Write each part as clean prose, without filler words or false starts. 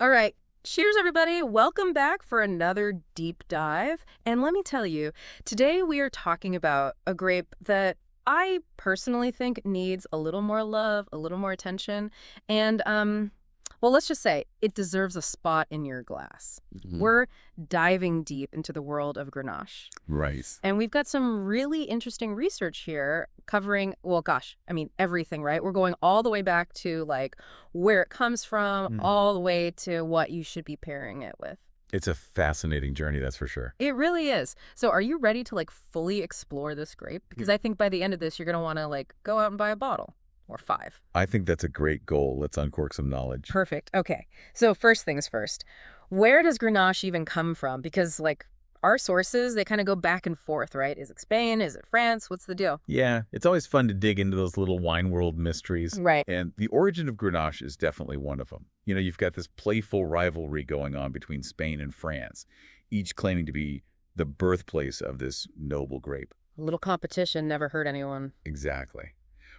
All right. Cheers, everybody. Welcome back for another deep dive. And let me tell you, today we are talking about a grape that I personally think needs a little more love, a little more attention, and well, let's just say it deserves a spot in your glass. Mhm. We're diving deep into the world of Grenache. Right. And we've got some really interesting research here covering, well, gosh, I mean, everything, right? We're going all the way back to like where it comes from, Mm. all the way to what you should be pairing it with. It's a fascinating journey, that's for sure. It really is. So are you ready to like fully explore this grape? Because Mm. I think by the end of this, you're going to want to like go out and buy a bottle or five. I think that's a great goal. Let's uncork some knowledge. Perfect. Okay. So first things first, where does Grenache even come from? Because like our sources, they kind of go back and forth, right? Is it Spain? Is it France? What's the deal? Yeah, it's always fun to dig into those little wine world mysteries. Right. And the origin of Grenache is definitely one of them. You've got this playful rivalry going on between Spain and France, each claiming to be the birthplace of this noble grape. A little competition never hurt anyone. Exactly.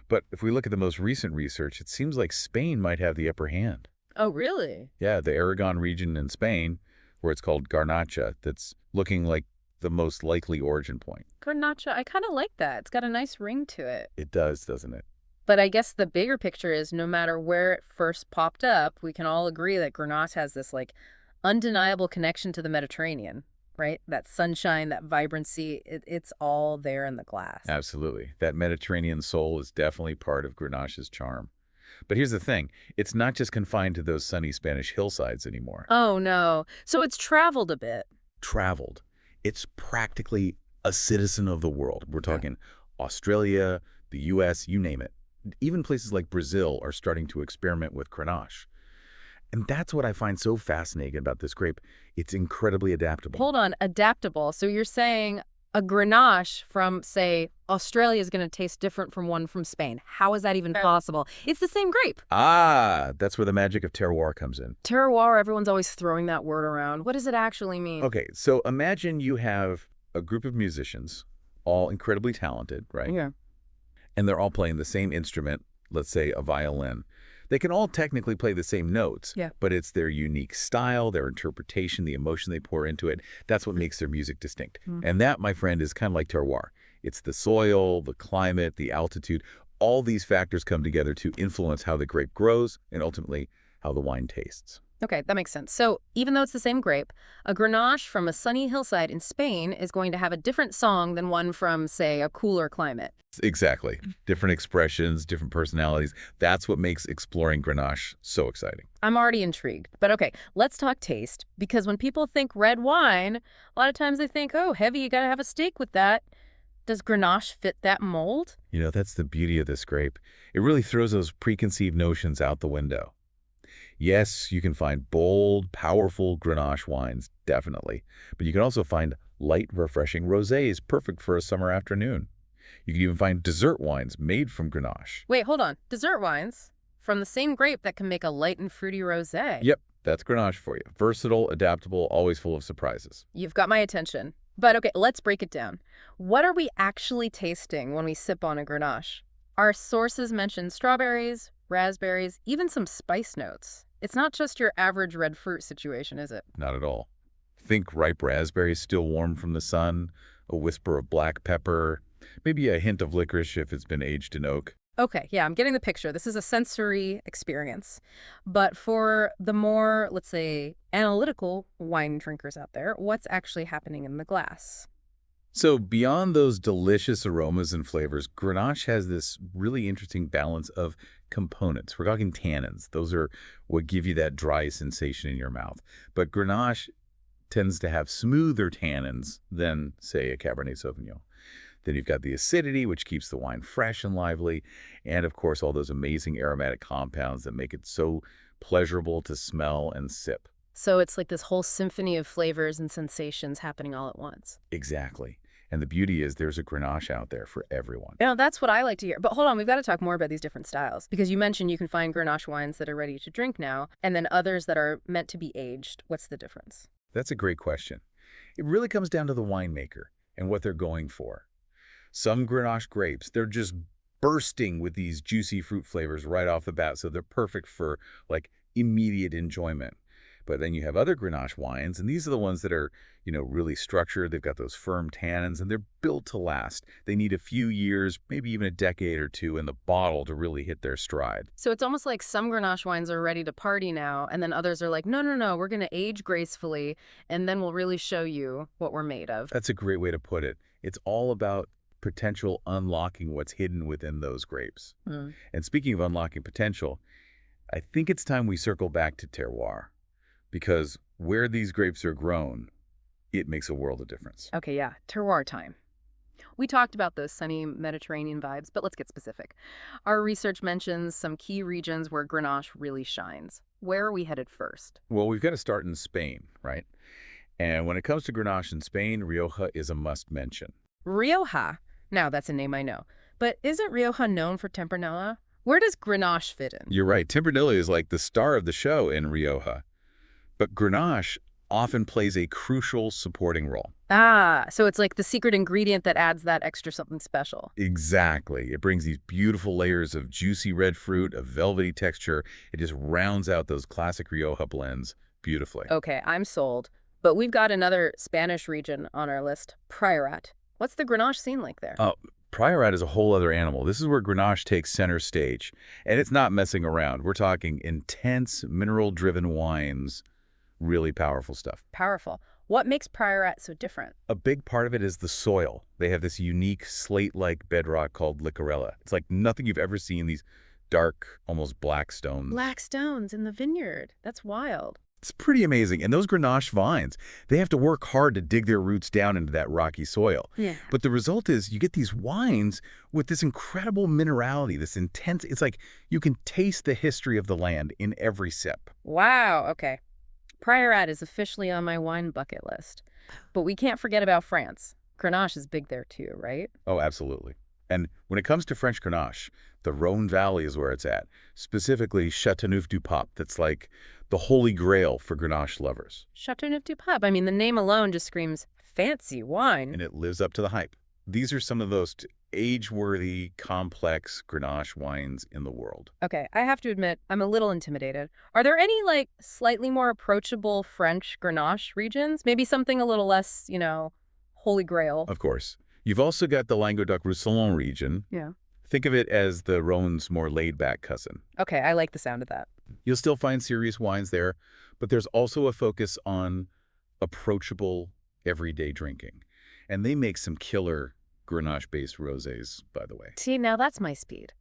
But if we look at the most recent research, it seems like Spain might have the upper hand. Oh, really? Yeah, the Aragon region in Spain, where it's called Garnacha, that's looking like the most likely origin point. Garnacha, I kind of like that. It's got a nice ring to it. It does, doesn't it? But I guess the bigger picture is no matter where it first popped up, we can all agree that Grenache has this like undeniable connection to the Mediterranean, right? That sunshine, that vibrancy, it's all there in the glass. Absolutely. That Mediterranean soul is definitely part of Grenache's charm. But here's the thing. It's not just confined to those sunny Spanish hillsides anymore. Oh, no. So it's traveled a bit. Traveled. It's practically a citizen of the world. We're Yeah. talking Australia, the U.S., you name it. Even places like Brazil are starting to experiment with Grenache. And that's what I find so fascinating about this grape. It's incredibly adaptable. Hold on, adaptable. So you're saying a Grenache from, say, Australia is going to taste different from one from Spain. How is that even possible? It's the same grape. Ah, that's where the magic of terroir comes in. Terroir, everyone's always throwing that word around. What does it actually mean? Okay, so imagine you have a group of musicians, all incredibly talented, right? Yeah. And they're all playing the same instrument, let's say a violin. They can all technically play the same notes, Yeah. but it's their unique style, their interpretation, the emotion they pour into it. That's what makes their music distinct. Mm. And that, my friend, is kind of like terroir. It's the soil, the climate, the altitude. All these factors come together to influence how the grape grows and ultimately how the wine tastes. Okay, that makes sense. So even though it's the same grape, a Grenache from a sunny hillside in Spain is going to have a different song than one from, say, a cooler climate. Exactly. Different expressions, different personalities. That's what makes exploring Grenache so exciting. I'm already intrigued. But okay, let's talk taste. Because when people think red wine, a lot of times they think, oh, heavy, you gotta have a steak with that. Does Grenache fit that mold? That's the beauty of this grape. It really throws those preconceived notions out the window. Yes, you can find bold, powerful Grenache wines, definitely. But you can also find light, refreshing rosés, perfect for a summer afternoon. You can even find dessert wines made from Grenache. Wait, hold on. Dessert wines from the same grape that can make a light and fruity rosé. Yep, that's Grenache for you. Versatile, adaptable, always full of surprises. You've got my attention. But okay, let's break it down. What are we actually tasting when we sip on a Grenache? Our sources mention strawberries, raspberries, even some spice notes. It's not just your average red fruit situation, is it? Not at all. Think ripe raspberries still warm from the sun, a whisper of black pepper, maybe a hint of licorice if it's been aged in oak. Okay, yeah, I'm getting the picture. This is a sensory experience. But for the more, let's say, analytical wine drinkers out there, what's actually happening in the glass? So beyond those delicious aromas and flavors, Grenache has this really interesting balance of components. We're talking tannins. Those are what give you that dry sensation in your mouth. But Grenache tends to have smoother tannins than, say, a Cabernet Sauvignon. Then you've got the acidity, which keeps the wine fresh and lively, and of course all those amazing aromatic compounds that make it so pleasurable to smell and sip. So it's like this whole symphony of flavors and sensations happening all at once. Exactly. And the beauty is there's a Grenache out there for everyone. That's what I like to hear. But hold on, we've got to talk more about these different styles. Because you mentioned you can find Grenache wines that are ready to drink now, and then others that are meant to be aged. What's the difference? That's a great question. It really comes down to the winemaker and what they're going for. Some Grenache grapes, they're just bursting with these juicy fruit flavors right off the bat, so they're perfect for like immediate enjoyment. But then you have other Grenache wines, and these are the ones that are, really structured. They've got those firm tannins, and they're built to last. They need a few years, maybe even a decade or two in the bottle to really hit their stride. So it's almost like some Grenache wines are ready to party now, and then others are like, no, no, no, we're going to age gracefully, and then we'll really show you what we're made of. That's a great way to put it. It's all about potential unlocking what's hidden within those grapes. Mm. And speaking of unlocking potential, I think it's time we circle back to terroir, because where these grapes are grown, it makes a world of difference. Okay, yeah, terroir time. We talked about those sunny Mediterranean vibes, but let's get specific. Our research mentions some key regions where Grenache really shines. Where are we headed first? Well, we've got to start in Spain, right? And when it comes to Grenache in Spain, Rioja is a must mention. Rioja. Now, that's a name I know. But isn't Rioja known for Tempranillo? Where does Grenache fit in? You're right. Tempranillo is like the star of the show in Rioja. But Grenache often plays a crucial supporting role. Ah, so it's like the secret ingredient that adds that extra something special. Exactly. It brings these beautiful layers of juicy red fruit, a velvety texture. It just rounds out those classic Rioja blends beautifully. Okay, I'm sold. But we've got another Spanish region on our list, Priorat. What's the Grenache scene like there? Oh, Priorat is a whole other animal. This is where Grenache takes center stage. And it's not messing around. We're talking intense, mineral-driven wines. Really powerful stuff. Powerful. What makes Priorat so different? A big part of it is the soil. They have this unique slate-like bedrock called licorella. It's like nothing you've ever seen, these dark, almost black stones. Black stones in the vineyard. That's wild. It's pretty amazing. And those Grenache vines, they have to work hard to dig their roots down into that rocky soil. Yeah. But the result is you get these wines with this incredible minerality, this intense, it's like you can taste the history of the land in every sip. Wow, okay. Priorat is officially on my wine bucket list. But we can't forget about France. Grenache is big there too, right? Oh, absolutely. And when it comes to French Grenache, the Rhone Valley is where it's at, specifically Châteauneuf-du-Pape. That's like the holy grail for Grenache lovers. Châteauneuf-du-Pape. I mean, the name alone just screams fancy wine. And it lives up to the hype. These are some of those age-worthy, complex Grenache wines in the world. Okay, I have to admit, I'm a little intimidated. Are there any, slightly more approachable French Grenache regions? Maybe something a little less, holy grail? Of course. You've also got the Languedoc-Roussillon region. Yeah. Think of it as the Rhone's more laid-back cousin. Okay, I like the sound of that. You'll still find serious wines there, but there's also a focus on approachable, everyday drinking. And they make some killer Grenache-based rosés, by the way. See, now that's my speed.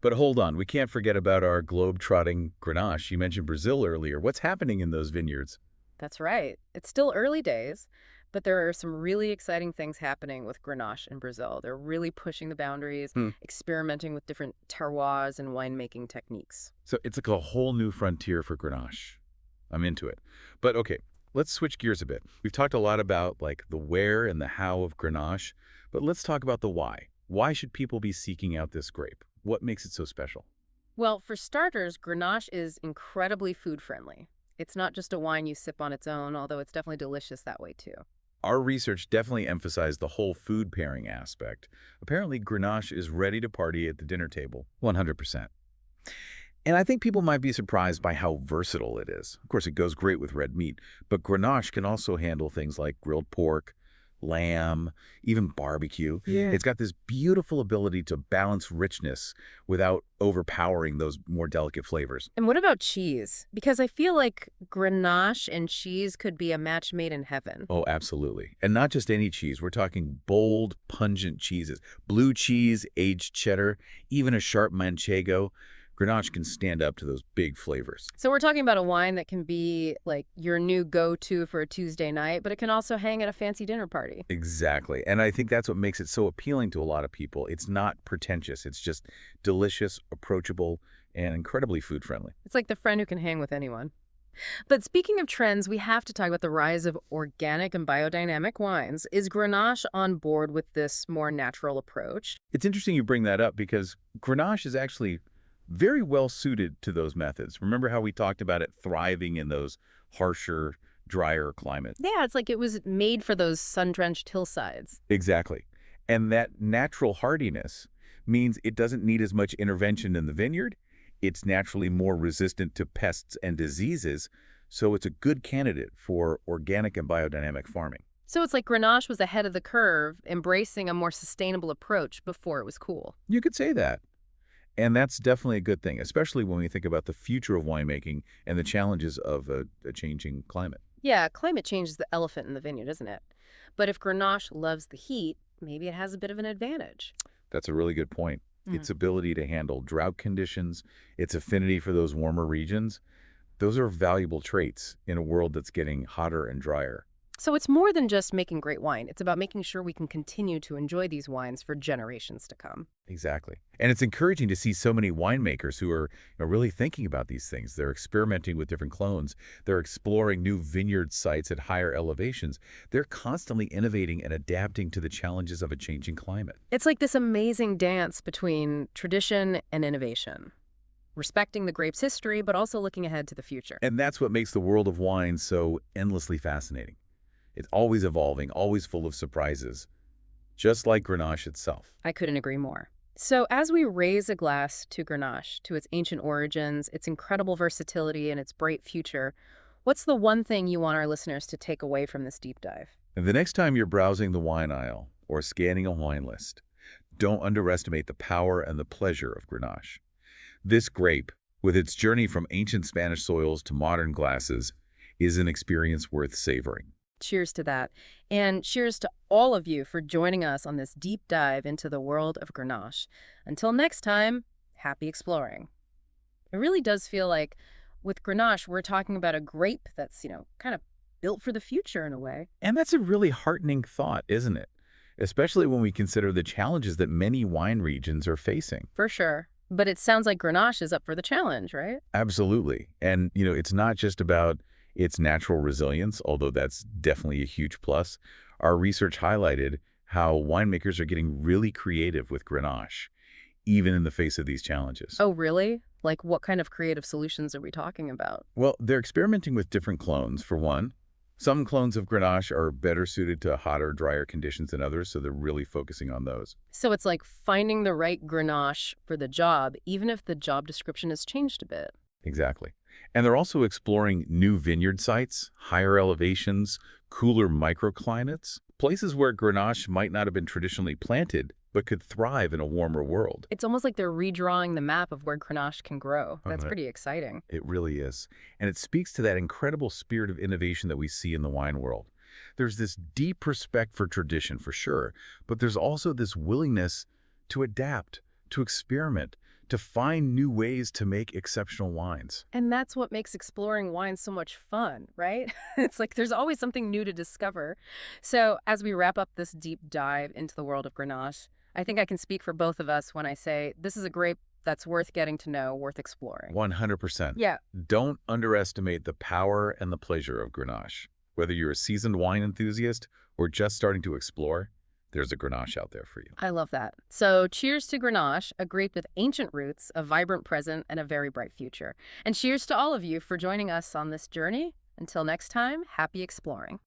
But hold on, we can't forget about our globe-trotting Grenache. You mentioned Brazil earlier. What's happening in those vineyards? That's right. It's still early days, but there are some really exciting things happening with Grenache in Brazil. They're really pushing the boundaries, experimenting with different terroirs and winemaking techniques. So it's like a whole new frontier for Grenache. I'm into it. But okay, let's switch gears a bit. We've talked a lot about the where and the how of Grenache, but let's talk about the why. Why should people be seeking out this grape? What makes it so special? Well, for starters, Grenache is incredibly food-friendly. It's not just a wine you sip on its own, although it's definitely delicious that way too. Our research definitely emphasized the whole food pairing aspect. Apparently, Grenache is ready to party at the dinner table, 100%. And I think people might be surprised by how versatile it is. Of course, it goes great with red meat, but Grenache can also handle things like grilled pork, lamb, even barbecue. Yeah. It's got this beautiful ability to balance richness without overpowering those more delicate flavors. And what about cheese? Because I feel like Grenache and cheese could be a match made in heaven. Oh, absolutely. And not just any cheese. We're talking bold, pungent cheeses. Blue cheese, aged cheddar, even a sharp manchego. Grenache can stand up to those big flavors. So we're talking about a wine that can be like your new go-to for a Tuesday night, but it can also hang at a fancy dinner party. Exactly. And I think that's what makes it so appealing to a lot of people. It's not pretentious. It's just delicious, approachable, and incredibly food-friendly. It's like the friend who can hang with anyone. But speaking of trends, we have to talk about the rise of organic and biodynamic wines. Is Grenache on board with this more natural approach? It's interesting you bring that up because Grenache is actually very well suited to those methods. Remember how we talked about it thriving in those harsher, drier climates? Yeah, it's like it was made for those sun-drenched hillsides. Exactly. And that natural hardiness means it doesn't need as much intervention in the vineyard. It's naturally more resistant to pests and diseases, so it's a good candidate for organic and biodynamic farming. So it's like Grenache was ahead of the curve, embracing a more sustainable approach before it was cool. You could say that. And that's definitely a good thing, especially when we think about the future of winemaking and the challenges of a changing climate. Yeah, climate change is the elephant in the vineyard, isn't it? But if Grenache loves the heat, maybe it has a bit of an advantage. That's a really good point. Its ability to handle drought conditions, its affinity for those warmer regions, those are valuable traits in a world that's getting hotter and drier. So it's more than just making great wine. It's about making sure we can continue to enjoy these wines for generations to come. Exactly. And it's encouraging to see so many winemakers who are really thinking about these things. They're experimenting with different clones. They're exploring new vineyard sites at higher elevations. They're constantly innovating and adapting to the challenges of a changing climate. It's like this amazing dance between tradition and innovation, respecting the grape's history, but also looking ahead to the future. And that's what makes the world of wine so endlessly fascinating. It's always evolving, always full of surprises, just like Grenache itself. I couldn't agree more. So as we raise a glass to Grenache, to its ancient origins, its incredible versatility, and its bright future, what's the one thing you want our listeners to take away from this deep dive? And the next time you're browsing the wine aisle or scanning a wine list, don't underestimate the power and the pleasure of Grenache. This grape, with its journey from ancient Spanish soils to modern glasses, is an experience worth savoring. Cheers to that. And cheers to all of you for joining us on this deep dive into the world of Grenache. Until next time, happy exploring. It really does feel like with Grenache, we're talking about a grape that's, kind of built for the future in a way. And that's a really heartening thought, isn't it? Especially when we consider the challenges that many wine regions are facing. For sure. But it sounds like Grenache is up for the challenge, right? Absolutely. And, it's not just about its natural resilience, although that's definitely a huge plus. Our research highlighted how winemakers are getting really creative with Grenache, even in the face of these challenges. Oh, really? Like what kind of creative solutions are we talking about? Well, they're experimenting with different clones, for one. Some clones of Grenache are better suited to hotter, drier conditions than others, so they're really focusing on those. So it's like finding the right Grenache for the job, even if the job description has changed a bit. Exactly. And they're also exploring new vineyard sites, higher elevations, cooler microclimates, places where Grenache might not have been traditionally planted, but could thrive in a warmer world. It's almost like they're redrawing the map of where Grenache can grow. That's Uh-huh. pretty exciting. It really is. And it speaks to that incredible spirit of innovation that we see in the wine world. There's this deep respect for tradition, for sure, but there's also this willingness to adapt, to experiment, to find new ways to make exceptional wines. And that's what makes exploring wine so much fun, right? It's like there's always something new to discover. So as we wrap up this deep dive into the world of Grenache, I think I can speak for both of us when I say this is a grape that's worth getting to know, worth exploring. 100%. Yeah, Don't underestimate the power and the pleasure of Grenache. Whether you're a seasoned wine enthusiast or just starting to explore, there's a Grenache out there for you. I love that. So cheers to Grenache, a grape with ancient roots, a vibrant present, and a very bright future. And cheers to all of you for joining us on this journey. Until next time, happy exploring.